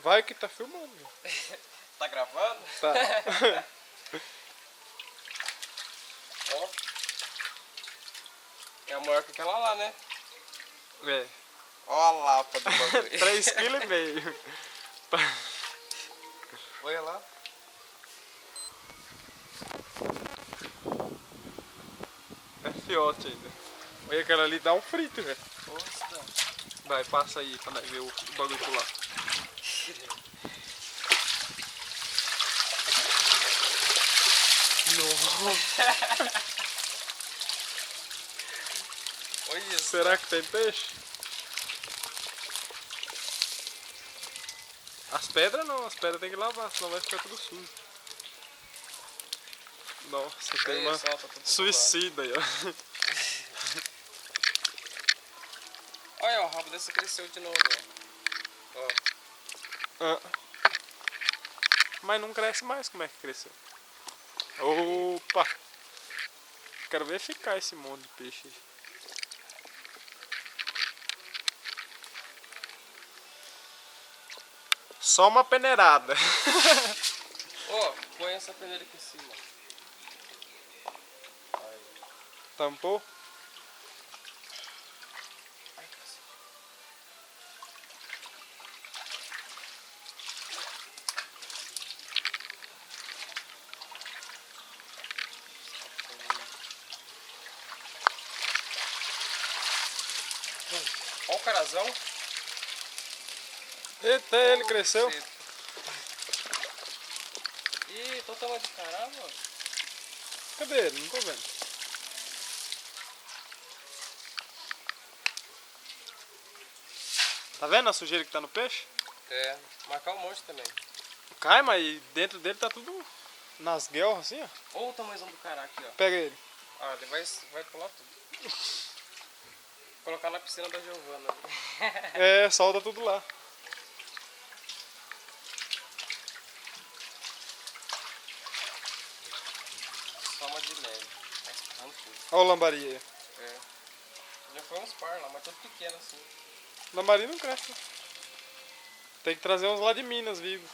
Vai que tá filmando. Tá gravando? Tá. Ó. É maior que aquela lá, né? É. Ó a lapa do bagulho. 3,5 kg. Olha lá. É fiote ainda. Olha aquela ali, dá um frito, velho. Nossa, dá. Vai, passa aí pra nós ver o bagulho pular. Nossa. Olha isso. Será que tem peixe? As pedras não, as pedras tem que lavar, senão vai ficar tudo sujo. Nossa, tem Olha uma só, tá tudo suicida aí, ó. Olha, o rabo dessa cresceu de novo, ó. Ah. Mas não cresce mais, como é que cresceu? Opa! Quero ver ficar esse monte de peixe aí. Só uma peneirada. Ó, põe essa peneira aqui em cima. Aí. Tampou? Ai, cacete. Ó o carazão. Eita, ele cresceu. Cacete. Ih, tô tamanho de caralho, mano. Cadê ele? Não tô vendo. Tá vendo a sujeira que tá no peixe? É, marcar um monte também. Cai, mas dentro dele tá tudo nas guelras assim, ó. Olha o tamanhozão do cara aqui, ó. Pega ele. Ah, ele vai pular tudo. Colocar na piscina da Giovana. É, solta tudo lá. Só uma de leve. Vai espirrando tudo. Olha o lambari aí. É. Já foi uns par lá, mas tudo pequeno assim. Lambari não cresce. Tem que trazer uns lá de Minas vivo.